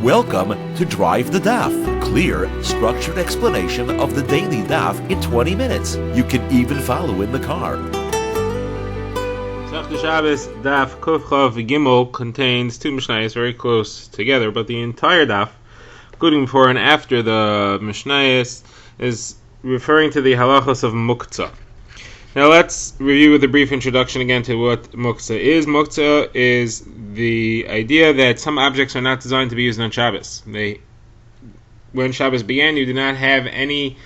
Welcome to Drive the Daf, clear, structured explanation of the daily Daf in 20 minutes. You can even follow in the car. Shabbos Daf Kuf Chav Gimel contains two Mishnayos very close together, but the entire Daf, including before and after the Mishnayos, is referring to the halachos of muktzah. Now let's review with a brief introduction again to what muktzah is. Muktzah is the idea that some objects are not designed to be used on Shabbos. When Shabbos began, you did not have any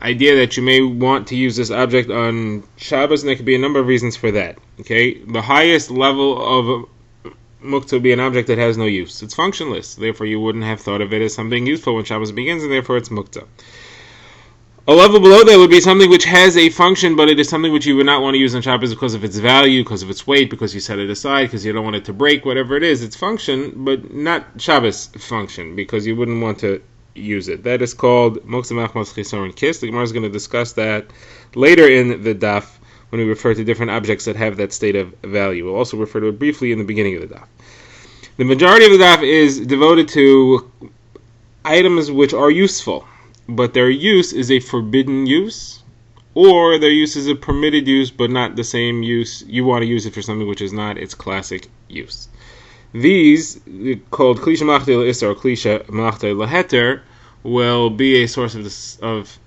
idea that you may want to use this object on Shabbos, and there could be a number of reasons for that. Okay, the highest level of muktzah would be an object that has no use. It's functionless, therefore you wouldn't have thought of it as something useful when Shabbos begins, and therefore it's muktzah. A level below that would be something which has a function, but it is something which you would not want to use on Shabbos because of its value, because of its weight, because you set it aside, because you don't want it to break, whatever it is. It's function, but not Shabbos function, because you wouldn't want to use it. That is called muktzah machmas chisor and kiss. The Gemara is going to discuss that later in the daf when we refer to different objects that have that state of value. We'll also refer to it briefly in the beginning of the daf. The majority of the daf is devoted to items which are useful, but their use is a forbidden use, or their use is a permitted use, but not the same use. You want to use it for something which is not its classic use. These, called klisha malachtai l'isser or klisha malachtai l'heter, will be a source of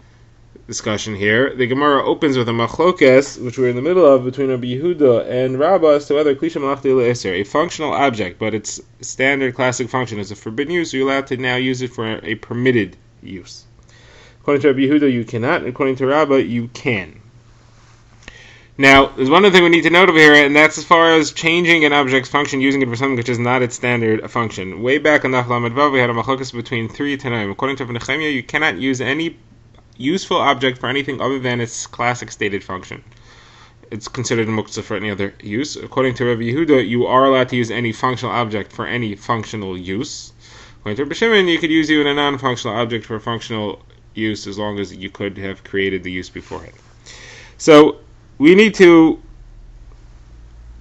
discussion here. The Gemara opens with a machlokes, which we're in the middle of, between Rabbi Yehuda and Rabbah as to whether klisha malachtai l'isser, a functional object, but its standard classic function is a forbidden use, so you're allowed to now use it for a permitted use. According to Rabbi Yehuda, you cannot, and according to Rabbah, you can. Now, there's one other thing we need to note over here, and that's as far as changing an object's function, using it for something which is not its standard function. Way back in Daf Lamed Vav, we had a machlokes between 3 Tanaim. According to Nehemiah, you cannot use any useful object for anything other than its classic stated function. It's considered a muktzah for any other use. According to Rabbi Yehuda, you are allowed to use any functional object for any functional use. According to Rabbi Shimon, you could use even a non-functional object for a functional use as long as you could have created the use beforehand. So we need to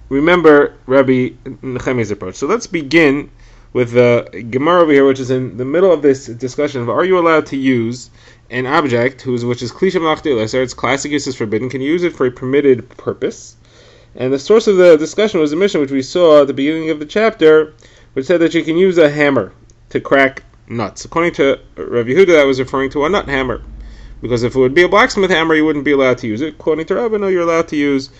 remember Rabbi Nehemiah's approach. So let's begin with the Gemara over here, which is in the middle of this discussion of are you allowed to use an object which is klisha malachtai l'isser, its classic use is forbidden, can you use it for a permitted purpose? And the source of the discussion was the Mishnah which we saw at the beginning of the chapter, which said that you can use a hammer to crack nuts. According to Rav Yehuda, that was referring to a nut hammer, because if it would be a blacksmith hammer, you wouldn't be allowed to use it. According to Rabbi, no, you're allowed to use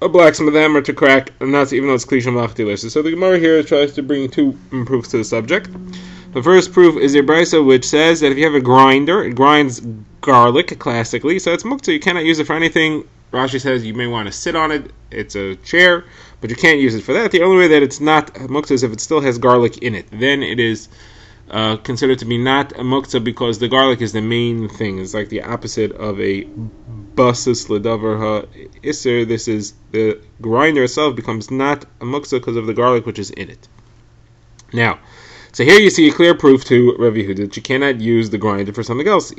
a blacksmith hammer to crack nuts, even though it's klisha malachtai l'isser. So the Gemara here tries to bring two proofs to the subject. The first proof is a brisa which says that if you have a grinder, it grinds garlic classically, so it's muktzah. You cannot use it for anything. Rashi says you may want to sit on it. It's a chair, but you can't use it for that. The only way that it's not muktzah is if it still has garlic in it. Then it is considered to be not a muktzah because the garlic is the main thing. It's like the opposite of a basis ledavar ha-isser. This is the grinder itself becomes not a muktzah because of the garlic which is in it. Now, so here you see a clear proof to Rav Yehuda that you cannot use the grinder for something else,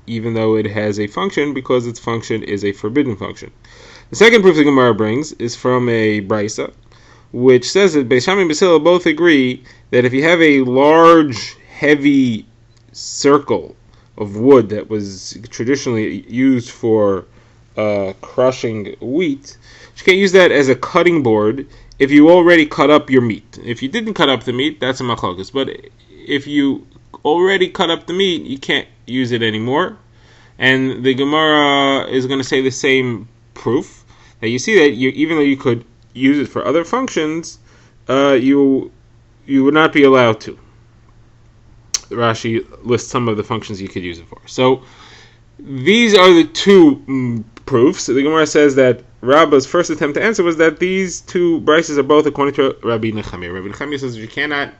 even though it has a function, because its function is a forbidden function. The second proof the Gemara brings is from a brisa, which says that Beis Shammai and Beis Hillel both agree that if you have a large, heavy circle of wood that was traditionally used for crushing wheat, you can't use that as a cutting board if you already cut up your meat. If you didn't cut up the meat, that's a machlokes. But if you already cut up the meat, you can't use it anymore. And the Gemara is going to say the same proof, that you see that even though you could use it for other functions, you would not be allowed to. Rashi lists some of the functions you could use it for. So these are the two proofs. The Gemara says that Rabbah's first attempt to answer was that these two brises are both according to Rabbi Nehemiah. Rabbi Nehemiah says you cannot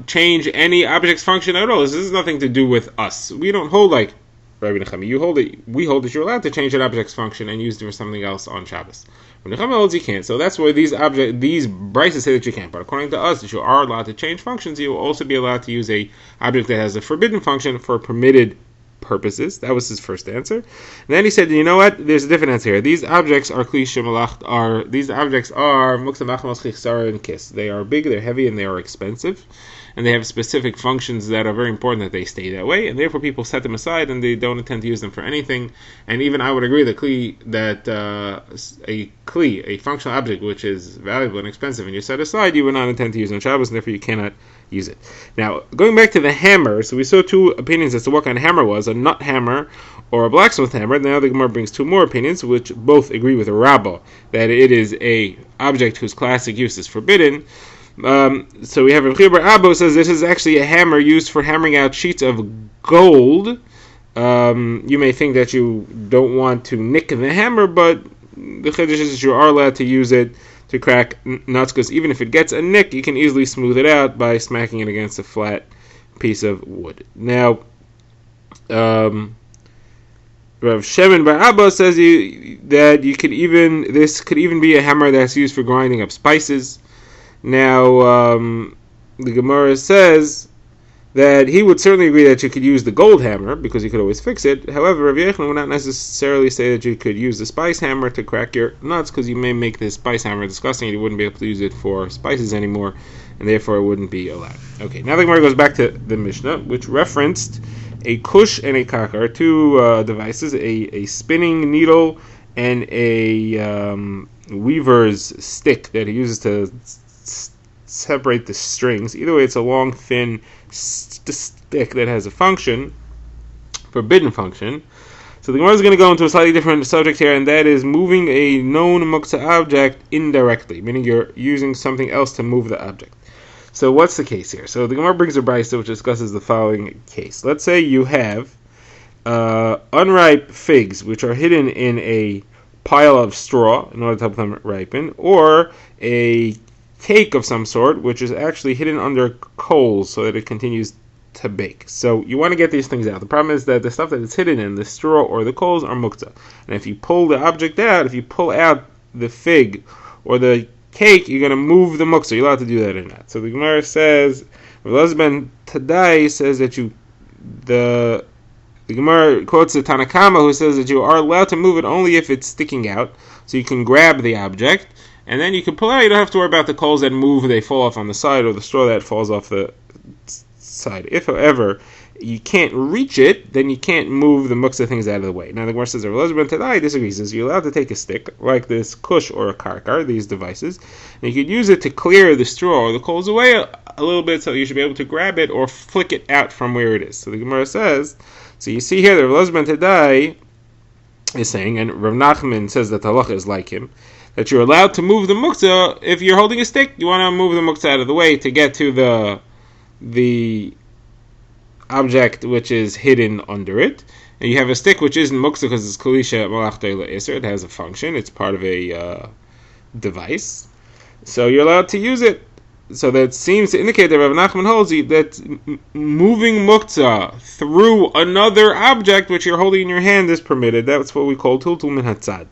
change any object's function at all. This has nothing to do with us. We don't hold like Rabbi Nehemiah. We hold that you're allowed to change an object's function and use it for something else on Shabbos. Rabbi Nehemiah holds you can't. So that's why these brises say that you can't. But according to us, that you are allowed to change functions, you will also be allowed to use a object that has a forbidden function for permitted purposes. That was his first answer. And then he said, you know what? There's a different answer here. These objects are klisha malachtai. These objects are muktzah machmas chisor and kiss. They are big, they're heavy, and they are expensive. and they have specific functions that are very important that they stay that way, and therefore people set them aside and they don't intend to use them for anything. And even I would agree that a functional object which is valuable and expensive and you set aside, you would not intend to use on Shabbos, and therefore you cannot use it. Now, going back to the hammer, so we saw two opinions as to what kind of hammer was, a nut hammer or a blacksmith hammer. Now the Gemara brings two more opinions, which both agree with Rabbah, that it is a object whose classic use is forbidden. So we have Rav Chiya bar Abba says this is actually a hammer used for hammering out sheets of gold. You may think that you don't want to nick the hammer, but the chiddush is that you are allowed to use it to crack nuts, because even if it gets a nick, you can easily smooth it out by smacking it against a flat piece of wood. Now, Rav Shemin bar Abba says that this could even be a hammer that's used for grinding up spices. Now, the Gemara says that he would certainly agree that you could use the gold hammer because you could always fix it. However, Rav Yechon would not necessarily say that you could use the spice hammer to crack your nuts, because you may make the spice hammer disgusting and you wouldn't be able to use it for spices anymore, and therefore it wouldn't be allowed. Okay, now the Gemara goes back to the Mishnah, which referenced a kush and a kakar, two devices, a spinning needle and a weaver's stick that he uses to separate the strings. Either way, it's a long, thin stick that has a function, forbidden function. So the Gemara is going to go into a slightly different subject here, and that is moving a known muktzah object indirectly, meaning you're using something else to move the object. So what's the case here? So the Gemara brings a brisa which discusses the following case. Let's say you have unripe figs which are hidden in a pile of straw in order to help them ripen, or a cake of some sort which is actually hidden under coals so that it continues to bake. So you want to get these things out. The problem is that the stuff that is hidden in the straw or the coals are muktzah, and if you pull the object out, if you pull out the fig or the cake, you're going to move the muktzah. You're allowed to do that or not. So the Gemara says, Rav ben Tadai says that the Gemara quotes the Tanakama, who says that you are allowed to move it only if it's sticking out, so you can grab the object and then you can pull out. You don't have to worry about the coals that move, they fall off on the side, or the straw that falls off the side. If, however, you can't reach it, then you can't move the muktzah things out of the way. Now the Gemara says, Rav ben Tadai disagrees. Says you're allowed to take a stick like this kush or a karkar, these devices, and you could use it to clear the straw or the coals away a little bit, so you should be able to grab it or flick it out from where it is. So the Gemara says, so you see here that Rav ben Tadai is saying, and Rav Nachman says that the halacha is like him, that you're allowed to move the muktzah. If you're holding a stick, you want to move the muktzah out of the way to get to the object which is hidden under it. And you have a stick which isn't muktzah because it's kalisha malach iser. It has a function. It's part of a device. So you're allowed to use it. So that seems to indicate that Rav Nachman holds that moving muktzah through another object which you're holding in your hand is permitted. That's what we call tultul min hatzad.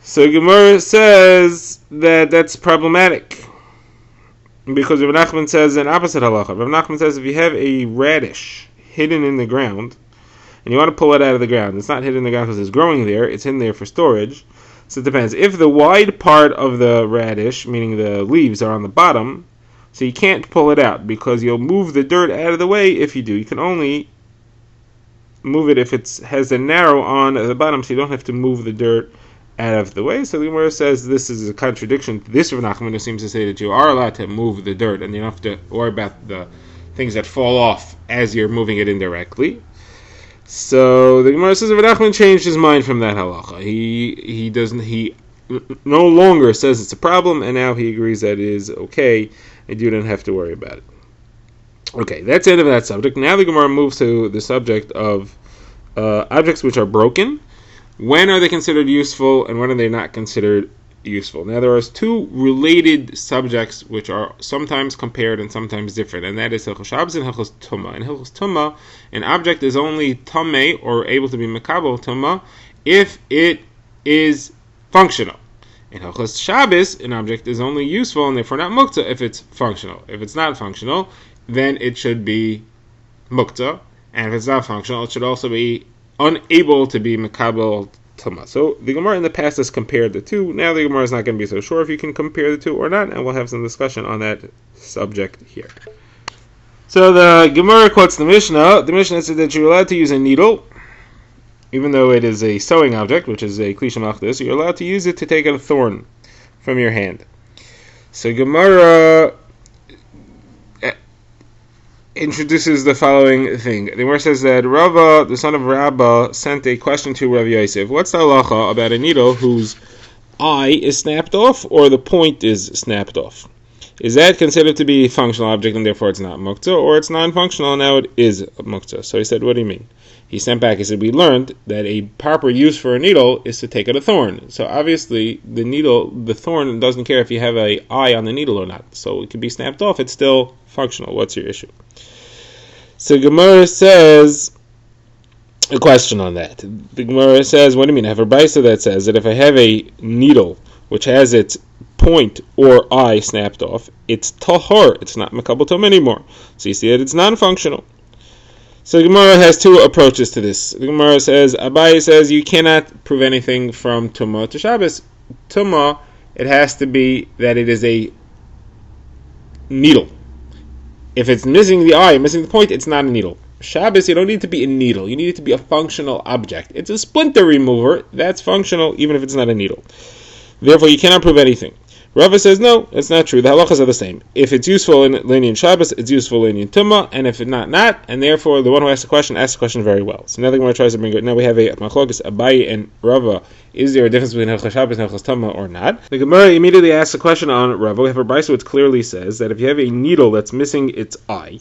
So Gemara says that that's problematic, because Rav Nachman says an opposite halacha. Rav Nachman says if you have a radish hidden in the ground and you want to pull it out of the ground, it's not hidden in the ground because it's growing there, it's in there for storage. So it depends. If the wide part of the radish, meaning the leaves, are on the bottom, so you can't pull it out because you'll move the dirt out of the way if you do. You can only move it if it has a narrow on at the bottom, so you don't have to move the dirt out of the way. So the Gemara says this is a contradiction to this Rav Nachman, who seems to say that you are allowed to move the dirt and you don't have to worry about the things that fall off as you're moving it indirectly. So the Gemara says Rav Nachman changed his mind from that halacha. He no longer says it's a problem, and now he agrees that it is okay and you don't have to worry about it. Okay, that's the end of that subject. Now the Gemara moves to the subject of objects which are broken. When are they considered useful, and when are they not considered useful? Now, there are two related subjects which are sometimes compared and sometimes different, and that is Hilchos Shabbos and Hilchos Tumah. In Hilchos Tumah, an object is only tamei, or able to be mekabel Tumah, if it is functional. In Hilchos Shabbos, an object is only useful and therefore not muktzah if it's functional. If it's not functional, then it should be muktzah, and if it's not functional, it should also be unable to be mekabel tuma. So the Gemara in the past has compared the two. Now the Gemara is not going to be so sure if you can compare the two or not, and we'll have some discussion on that subject here. So the Gemara quotes the Mishnah. The Mishnah said that you're allowed to use a needle, even though it is a sewing object, which is a kli shemachdus. You're allowed to use it to take out a thorn from your hand. So Gemara introduces the following thing. The Gemara says that Rava, the son of Rabba, sent a question to Rav Yosef. What's the halacha about a needle whose eye is snapped off or the point is snapped off? Is that considered to be a functional object and therefore it's not muktzah, or it's non-functional and now it is muktzah? So he said, what do you mean? He sent back, he said, we learned that a proper use for a needle is to take out a thorn. So obviously the thorn doesn't care if you have an eye on the needle or not. So it can be snapped off, it's still functional. What's your issue? So Gemara says, a question on that. The Gemara says, what do you mean? I have a brisa that says that if I have a needle which has its point or eye snapped off, it's tahor, it's not makabel tom anymore. So you see that it's non-functional. So the Gemara has two approaches to this. The Gemara says, Abaye says you cannot prove anything from Tumah to Shabbos. Tumah, it has to be that it is a needle. If it's missing the eye, missing the point, it's not a needle. Shabbos, you don't need to be a needle. You need it to be a functional object. It's a splinter remover. That's functional, even if it's not a needle. Therefore, you cannot prove anything. Rava says, no, it's not true. The halachas are the same. If it's useful in Linyan Shabbos, it's useful in Linyan Tumah, and if it's not, and therefore the one who asks the question very well. So now the Gemara tries to bring it. Now we have a machlokes, Abaye and Rava. Is there a difference between Hilchos Shabbos and Hilchos Tumah or not? The Gemara immediately asks a question on Rava. We have a brisa which clearly says that if you have a needle that's missing its eye,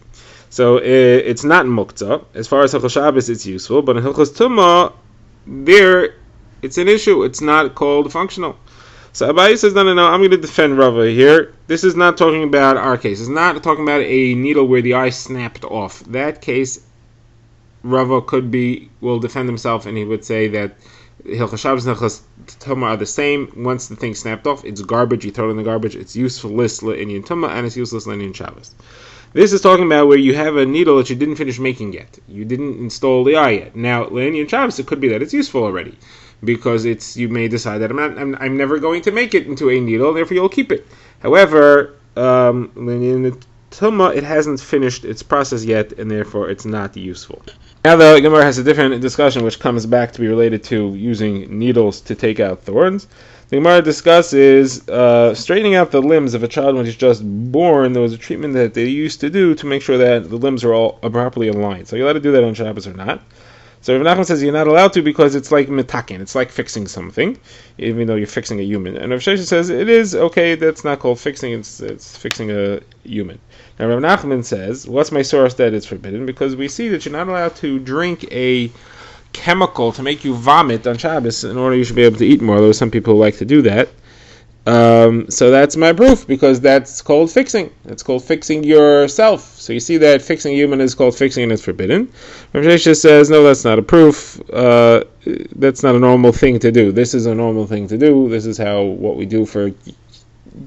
so it's not muktzah. As far as Hilchos Shabbos, it's useful, but in Hilchos Tumah, there, it's an issue. It's not called functional. So Abaye says, no, I'm going to defend Rava here. This is not talking about our case. It's not talking about a needle where the eye snapped off. That case, Rava will defend himself, and he would say that Hilchos Shabbos and Hilchos Tumah are the same. Once the thing snapped off, it's garbage. You throw it in the garbage. It's useless in Tumah, and it's useless in Shabbos. This is talking about where you have a needle that you didn't finish making yet. You didn't install the eye yet. Now, in Shabbos, it could be that it's useful already, because you may decide that I'm never going to make it into a needle, therefore you'll keep it. However, in Tumah, it hasn't finished its process yet, and therefore it's not useful. Now the Gemara has a different discussion which comes back to be related to using needles to take out thorns. The Gemara discusses straightening out the limbs of a child when he's just born. There was a treatment that they used to do to make sure that the limbs are all properly aligned. So you're allowed to do that on Shabbos or not. So Rav Nachman says you're not allowed to because it's like mitaken, it's like fixing something, even though you're fixing a human. And Rav Sheshes says it is okay, that's not called fixing, it's fixing a human. Now Rav Nachman says, what's my source that it's forbidden? Because we see that you're not allowed to drink a chemical to make you vomit on Shabbos in order you should be able to eat more, though some people like to do that. So that's my proof, because that's called fixing. It's called fixing yourself. So you see that fixing a human is called fixing and it's forbidden. Rav Sheshes says, no, that's not a proof. That's not a normal thing to do. This is a normal thing to do. This is what we do for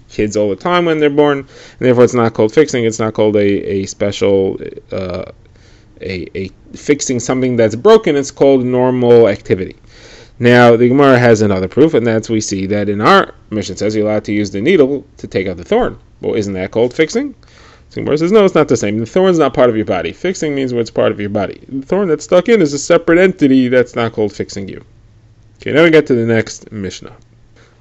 kids all the time when they're born. And therefore it's not called fixing. It's not called a special, a fixing something that's broken. It's called normal activity. Now, the Gemara has another proof, and that's we see that in our Mishnah says you're allowed to use the needle to take out the thorn. Well, isn't that called fixing? The Gemara says, no, it's not the same. The thorn's not part of your body. Fixing means when it's part of your body. The thorn that's stuck in is a separate entity that's not called fixing you. Okay, now we get to the next Mishnah.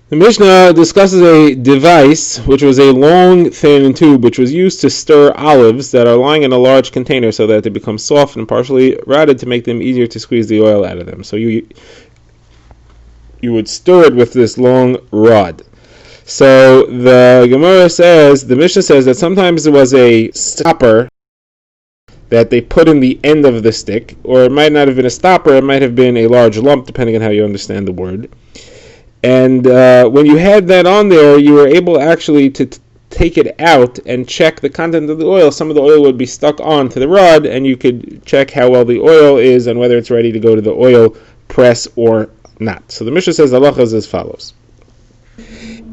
The Mishnah discusses a device, which was a long, thin tube, which was used to stir olives that are lying in a large container so that they become soft and partially rotted to make them easier to squeeze the oil out of them. So you would stir it with this long rod. So the Gemara says, the Mishnah says that sometimes there was a stopper that they put in the end of the stick, or it might not have been a stopper, it might have been a large lump, depending on how you understand the word. And when you had that on there, you were able actually to take it out and check the content of the oil. Some of the oil would be stuck onto the rod, and you could check how well the oil is and whether it's ready to go to the oil press or not. So the Mishnah says halacha is as follows.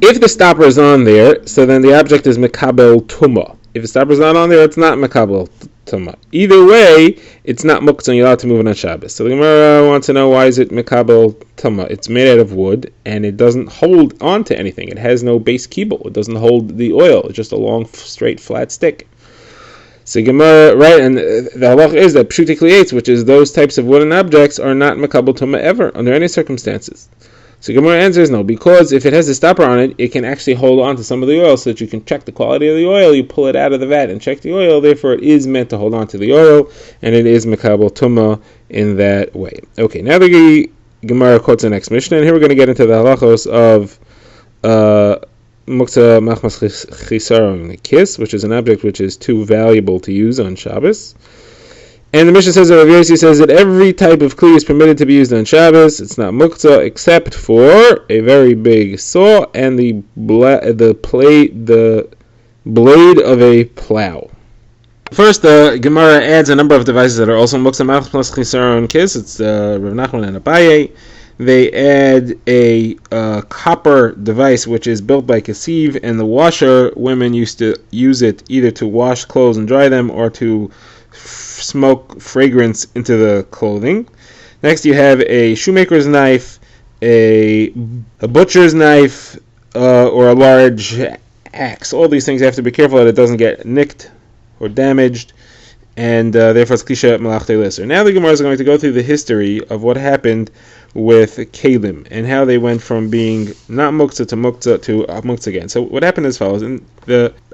If the stopper is on there, so then the object is mekabel tumah. If the stopper is not on there, it's not mekabel tuma. Either way, it's not muktzah, and you're allowed to move it on Shabbos. So the Gemara wants to know, why is it mekabel tuma? It's made out of wood, and it doesn't hold on to anything. It has no base kibble. It doesn't hold the oil. It's just a long, straight, flat stick. So Gemara, right, and the halach is that pshuti klietz, which is those types of wooden objects, are not mekabel tuma ever, under any circumstances. So Gemara answers no, because if it has a stopper on it, it can actually hold on to some of the oil so that you can check the quality of the oil. You pull it out of the vat and check the oil. Therefore, it is meant to hold on to the oil, and it is mekabel tuma in that way. Okay, now the Gemara quotes the next Mishnah, and here we're going to get into the halachos of muktzah machmas chisaron kiss, which is an object which is too valuable to use on Shabbos. And the Mishnah says that Rav Yossi says that every type of kli is permitted to be used on Shabbos. It's not muktzah except for a very big saw and the blade of a plow. First, the Gemara adds a number of devices that are also muktzah machmas chisaron kiss. It's Rav Nachman and Abaye. They add a copper device which is built by Kasiv, and the washer women used to use it either to wash clothes and dry them or to smoke fragrance into the clothing. Next, you have a shoemaker's knife, a butcher's knife, or a large axe. All these things you have to be careful that it doesn't get nicked or damaged, and therefore it's klisha malachtei lesser. Now the Gemara is going to go through the history of what happened with kelim and how they went from being not muktzah to muktzah again. So what happened is as follows.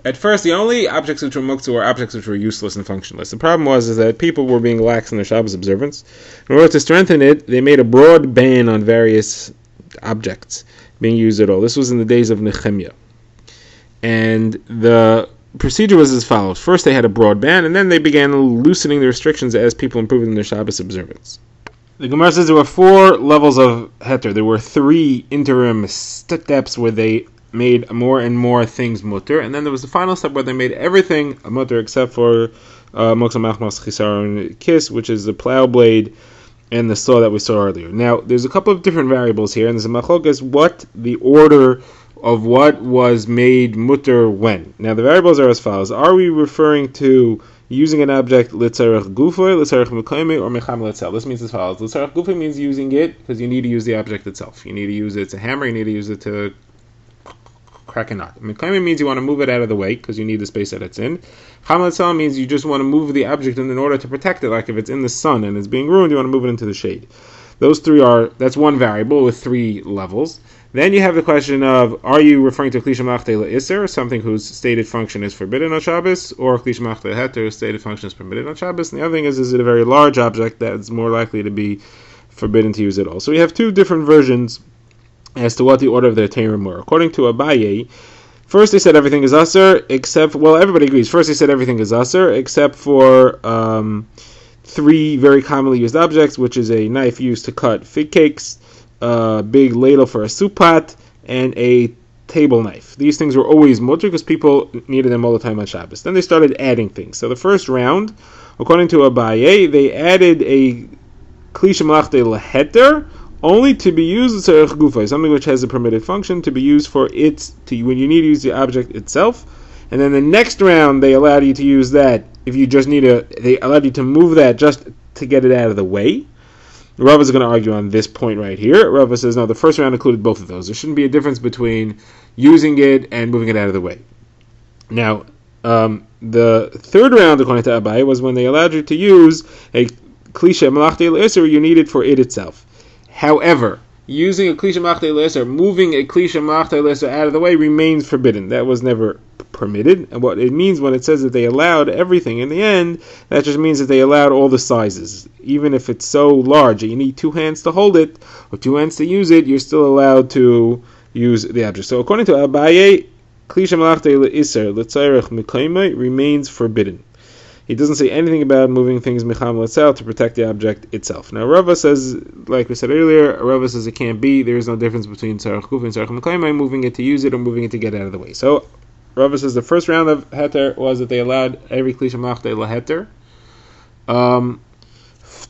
At first, the only objects which were muktzah were objects which were useless and functionless. The problem was that people were being lax in their Shabbos observance. In order to strengthen it, they made a broad ban on various objects being used at all. This was in the days of Nehemiah. And the procedure was as follows. First, they had a broad ban, and then they began loosening the restrictions as people improved in their Shabbos observance. The Gemara says there were 4 levels of heter. There were 3 interim steps where they made more and more things mutter, and then there was the final step where they made everything a mutter except for muktzah machmas chisaron kiss, which is the plow blade and the saw that we saw earlier. Now, there's a couple of different variables here, and there's a machlokes what the order of what was made mutter when. Now, the variables are as follows. Are we referring to using an object litzarech gufoy, litzarech mekayme, or mecham letzel? This means as follows. Litzarech gufoy means using it because you need to use the object itself. You need to use it to hammer, you need to use it to crack a nut. Mekayme means you want to move it out of the way because you need the space that it's in. Cham letzel means you just want to move the object in order to protect it, like if it's in the sun and it's being ruined, you want to move it into the shade. That's one variable with 3 levels. Then you have the question of, are you referring to klisha machtei le'isser, something whose stated function is forbidden on Shabbos, or klisha machtei le'heter, whose stated function is permitted on Shabbos? And the other thing is it a very large object that is more likely to be forbidden to use at all? So we have 2 different versions as to what the order of the Teirim were. According to Abaye, first they said everything is asur, everybody agrees. First they said everything is asur, except for 3 very commonly used objects, which is a knife used to cut fig cakes, a big ladle for a soup pot, and a table knife. These things were always mutter because people needed them all the time on Shabbos. Then they started adding things. So the first round, according to Abaye, they added a klisha malachtei leheter, only to be used as tzarech gufay, something which has a permitted function to be used for it when you need to use the object itself. And then the next round they allowed you to use that if you just they allowed you to move that just to get it out of the way. Rava is going to argue on this point right here. Rava says no, the first round included both of those. There shouldn't be a difference between using it and moving it out of the way. Now, the third round, according to Abai, was when they allowed you to use a klisha malachtei le'isser you need it for it itself. However, using a klisha malachtei le'isser, moving a klisha malachtei le'isser out of the way remains forbidden. That was never permitted. And what it means when it says that they allowed everything in the end, that just means that they allowed all the sizes. Even if it's so large that you need 2 hands to hold it or 2 hands to use it, you're still allowed to use the object. So according to Abaye, klisha malachtei le'isser l'tzarech mekayme remains forbidden. He doesn't say anything about moving things mecham letzal to protect the object itself. Now Rava says, like we said earlier, Rava says it can't be. There is no difference between tzarech guf and tzarech mekayme, moving it to use it or moving it to get out of the way. So Rava says the first round of heter was that they allowed every klisha malachtei leheter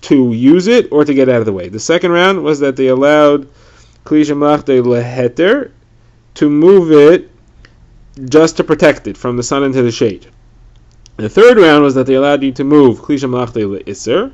to use it or to get out of the way. The second round was that they allowed klisha malachtei leheter to move it just to protect it from the sun into the shade. The third round was that they allowed you to move Klisha Malachte Le'Isser,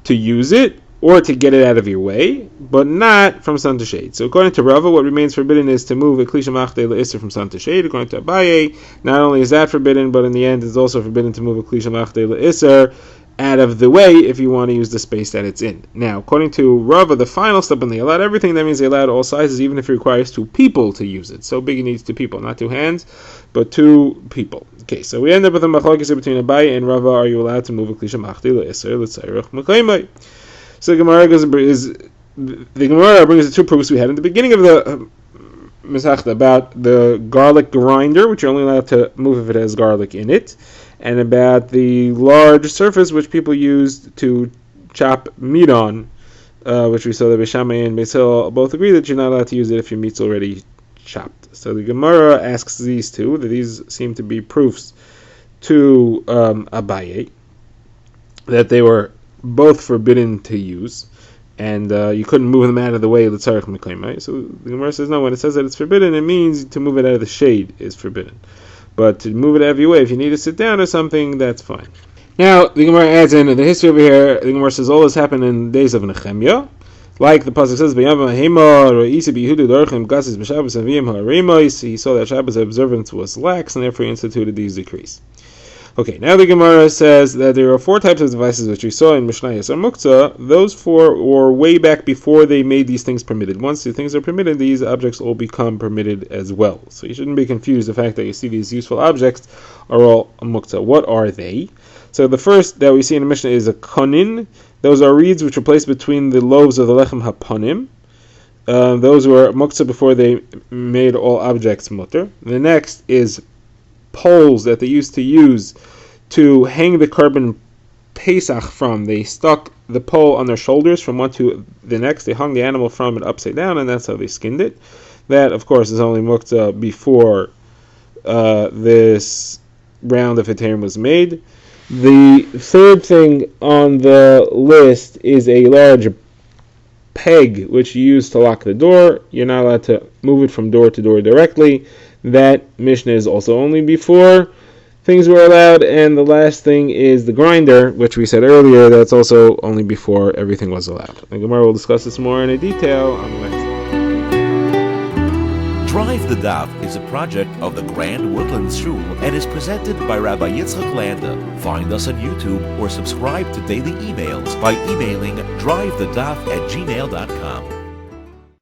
to use it, or to get it out of your way, but not from sun to shade. So according to Rava, what remains forbidden is to move a Klisha Malachte Le'Isser from sun to shade. According to Abaye, not only is that forbidden, but in the end it's also forbidden to move a Klisha Malachte Le'Isser out of the way if you want to use the space that it's in. Now, according to Rava, the final step when they allowed everything, that means they allowed all sizes, even if it requires 2 people to use it. So big it needs 2 people, not 2 hands, but 2 people. Okay, so we end up with a machlokes between Abaye and Rava. Are you allowed to move a Klisha Malachte Le'Isser L'Tzairach Mekayimai? So the Gemara brings the 2 proofs we had in the beginning of the Masechta about the garlic grinder, which you're only allowed to move if it has garlic in it, and about the large surface which people used to chop meat on, which we saw that Beishamai and Beis Hillel both agree that you're not allowed to use it if your meat's already chopped. So the Gemara asks these 2, that these seem to be proofs to Abaye, that they were both forbidden to use, and you couldn't move them out of the way. L'tzarech mekayimai. So the Gemara says no. When it says that it's forbidden, it means to move it out of the shade is forbidden. But to move it out of your way, if you need to sit down or something, that's fine. Now the Gemara adds in the history over here. The Gemara says all this happened in the days of Nehemiah, like the pasuk says, he saw that Shabbos observance was lax, and therefore he instituted these decrees. Okay, now the Gemara says that there are 4 types of devices which we saw in Mishnayos or Muktzah. Those 4 were way back before they made these things permitted. Once these things are permitted, these objects all become permitted as well. So you shouldn't be confused. The fact that you see these useful objects are all Muktzah. What are they? So the first that we see in the Mishnah is a konin. Those are reeds which are placed between the loaves of the lechem haponim. Those were Muktzah before they made all objects mutter. The next is poles that they used to use to hang the carbon Pesach from. They stuck the pole on their shoulders from one to the next. They hung the animal from it upside down, and that's how they skinned it. That, of course, is only muktzah before this round of Heterim was made. The third thing on the list is a large peg which you use to lock the door. You're not allowed to move it from door to door directly. That Mishnah is also only before things were allowed. And the last thing is the grinder, which we said earlier, that's also only before everything was allowed. The Gemara will discuss this more in detail on the next. Drive the Daf is a project of the Grand Woodlands Shul and is presented by Rabbi Yitzchak Landa. Find us on YouTube or subscribe to daily emails by emailing drivethedaf@gmail.com.